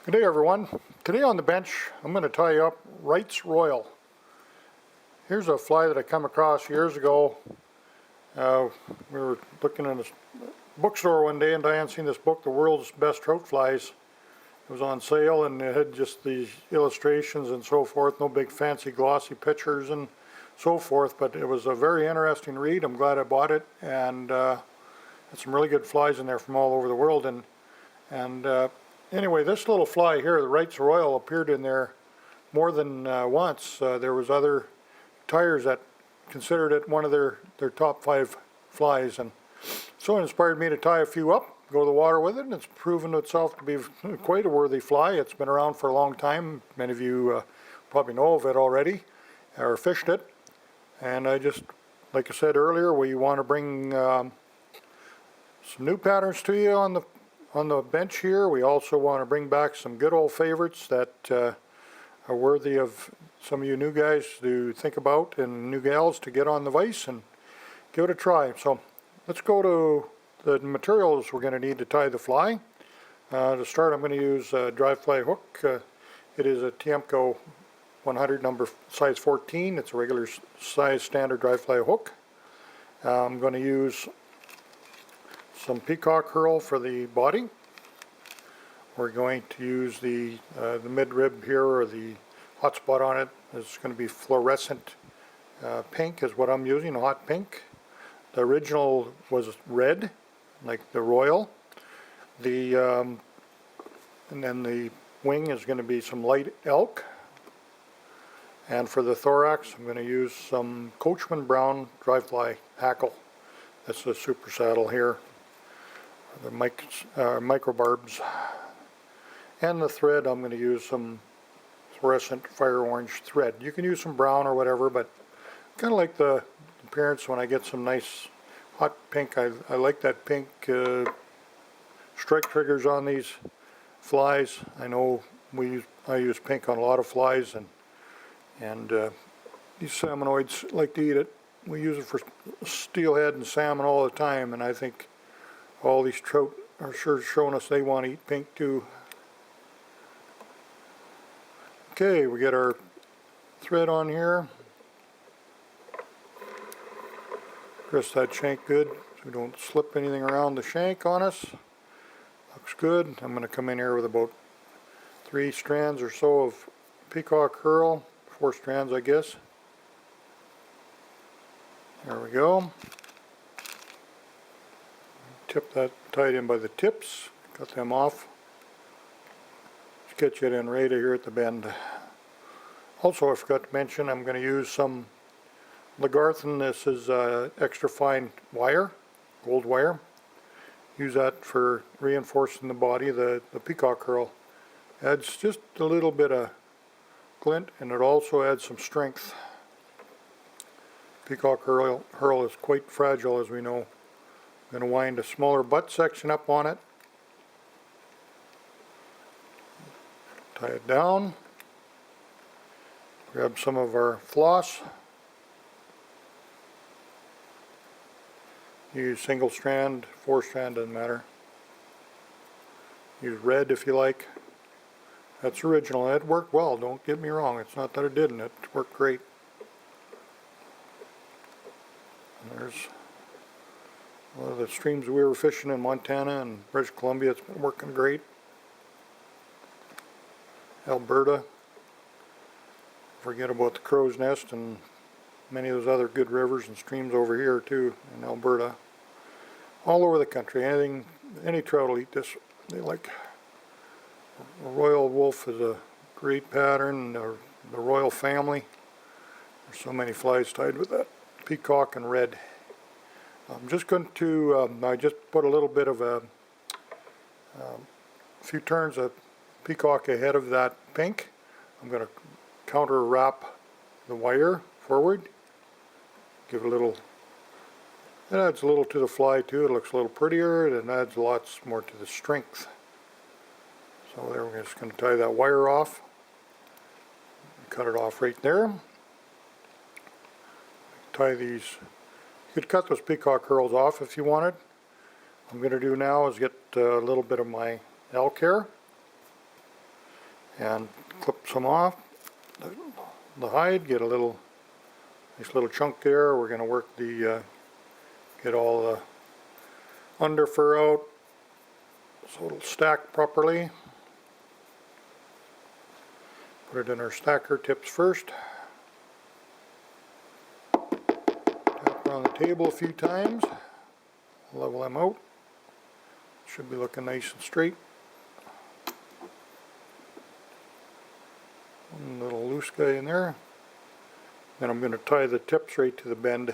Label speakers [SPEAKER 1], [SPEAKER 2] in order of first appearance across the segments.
[SPEAKER 1] Good day, everyone. Today on the bench, I'm going to tie up Wright'S Royal. Here's a fly that I come across years ago. We were looking in a bookstore one day and Diane seen this book, The World's Best Trout Flies. It was on sale and it had just these illustrations and so forth, no big fancy glossy pictures and so forth, but it was a very interesting read. I'm glad I bought it, and had some really good flies in there from all over the world. Anyway, this little fly here, the Wright'S Royal, appeared in there more than once. There was other tyers that considered it one of their top 5 flies, and so it inspired me to tie a few up, go to the water with it, and it's proven itself to be quite a worthy fly. It's been around for a long time. Many of you probably know of it already or fished it. And I just, like I said earlier, we want to bring some new patterns to you on the bench here. We also want to bring back some good old favorites that are worthy of some of you new guys to think about and new gals to get on the vise and give it a try. So let's go to the materials we're going to need to tie the fly. To start, I'm going to use a dry fly hook. It is a Tiemco 100 number size 14. It's a regular size standard dry fly hook. I'm going to use some peacock herl for the body. We're going to use the midrib here, or the hot spot on it. It's going to be fluorescent pink is what I'm using, hot pink. The original was red, like the Royal. And then the wing is going to be some light elk. And for the thorax, I'm going to use some Coachman brown dry fly hackle. That's the super saddle here. The microbarbs. And the thread, I'm going to use some fluorescent fire orange thread. You can use some brown or whatever, but kind of like the appearance when I get some nice hot pink. I like that pink strike triggers on these flies. I know I use pink on a lot of flies, and these salmonoids like to eat it. We use it for steelhead and salmon all the time, and I think all these trout are sure showing us they want to eat pink too. Okay, we get our thread on here. Press that shank good so we don't slip anything around the shank on us. Looks good. I'm going to come in here with about 3 strands or so of peacock herl. 4 strands, I guess. There we go. Tip that tied in by the tips. Cut them off. Let's get you in right here at the bend. Also, I forgot to mention, I'm going to use some Lagarthan. This is extra fine wire, gold wire. Use that for reinforcing the body. The peacock herl adds just a little bit of glint, and it also adds some strength. Peacock herl is quite fragile, as we know. I'm going to wind a smaller butt section up on it. Tie it down. Grab some of our floss. Use single strand, 4 strand, doesn't matter. Use red if you like. That's original. It worked well, don't get me wrong. It's not that it didn't. It worked great. And there's one of the streams we were fishing in Montana and British Columbia. It's been working great. Alberta. Forget about the Crow's Nest and many of those other good rivers and streams over here too in Alberta. All over the country. Any trout will eat this. They like. The Royal Wolf is a great pattern. The Royal family. There's so many flies tied with that. Peacock and red. I'm just going to, I just put a little bit of a few turns of peacock ahead of that pink. I'm going to counter wrap the wire forward. Give it a little, it adds a little to the fly too. It looks a little prettier. It adds lots more to the strength. So there, we're just going to tie that wire off. Cut it off right there. Tie these. You could cut those peacock herls off if you wanted. What I'm going to do now is get a little bit of my elk hair. and clip some off the hide, get a nice little chunk there. We're going to work get all the under fur out so it'll stack properly. Put it in our stacker tips first. Tap around the table a few times. Level them out. Should be looking nice and straight. One little loose guy in there. Then I'm going to tie the tips right to the bend.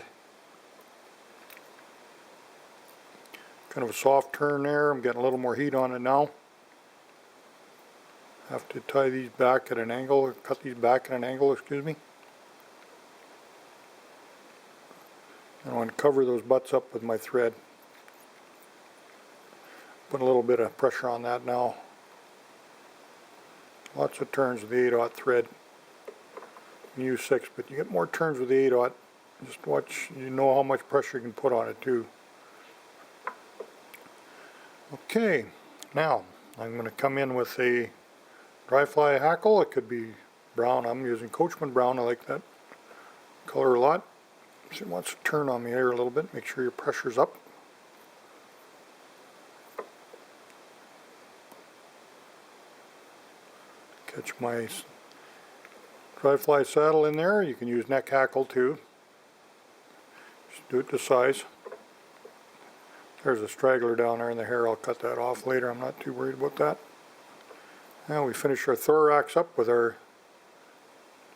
[SPEAKER 1] Kind of a soft turn there. I'm getting a little more heat on it now. Have to tie these back at an angle, or cut these back at an angle, excuse me. And I want to cover those butts up with my thread. Put a little bit of pressure on that now. Lots of turns with the 8/0 thread. You use 6, but you get more turns with the 8/0. Just watch, you know how much pressure you can put on it too. Okay, now I'm going to come in with a dry fly hackle. It could be brown. I'm using Coachman brown. I like that color a lot. So it wants to turn on me here a little bit. Make sure your pressure's up. Catch my dry fly saddle in there. You can use neck hackle too. Just do it to size. There's a straggler down there in the hair. I'll cut that off later. I'm not too worried about that. Now we finish our thorax up with our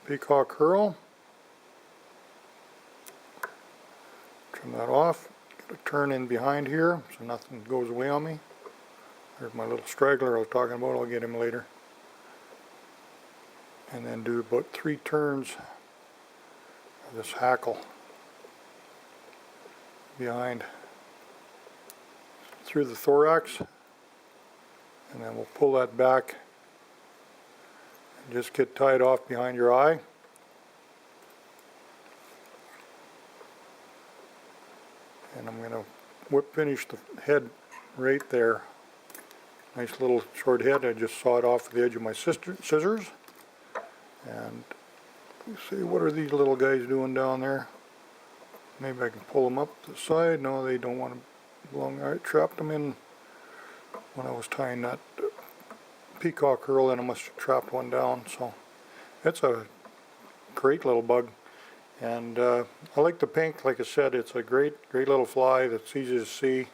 [SPEAKER 1] peacock curl. Trim that off. Get a turn in behind here so nothing goes away on me. There's my little straggler I was talking about. I'll get him later. And then do about 3 turns of this hackle behind through the thorax, and then we'll pull that back and just get tied off behind your eye. And I'm going to whip finish the head right there. Nice little short head. I just sawed off the edge of my scissors. And you see, what are these little guys doing down there? Maybe I can pull them up to the side. No, they don't want to belong. I trapped them in when I was tying that peacock curl, and I must have trapped one down. So it's a great little bug, and I like the pink. Like I said, it's a great little fly that's easy to see.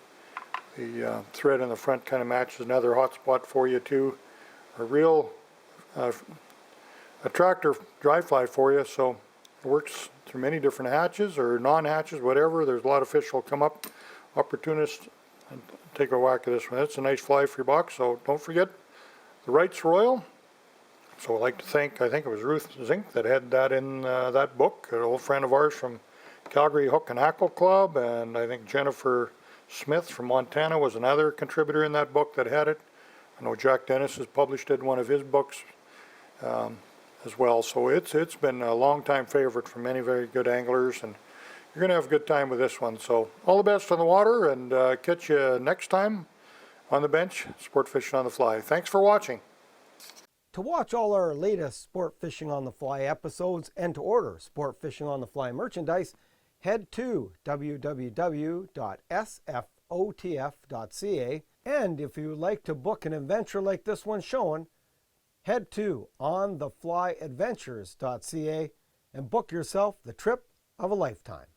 [SPEAKER 1] The thread in the front kind of matches another hot spot for you too. A real attractor dry fly for you, so it works through many different hatches or non-hatches, whatever. There's a lot of fish will come up, opportunists, and take a whack at this one. It's a nice fly for your box, so don't forget the Wright'S Royal. So I'd like to thank, I think it was Ruth Zink that had that in that book, an old friend of ours from Calgary Hook and Hackle Club, and I think Jennifer Smith from Montana was another contributor in that book that had it. I know Jack Dennis has published it in one of his books as well. So it's been a long time favorite for many very good anglers, and you're going to have a good time with this one. So all the best on the water, and catch you next time on the bench, Sport Fishing on the Fly. Thanks for watching.
[SPEAKER 2] To watch all our latest Sport Fishing on the Fly episodes and to order Sport Fishing on the Fly merchandise, head to www.sfotf.ca. And if you would like to book an adventure like this one shown, head to ontheflyadventures.ca and book yourself the trip of a lifetime.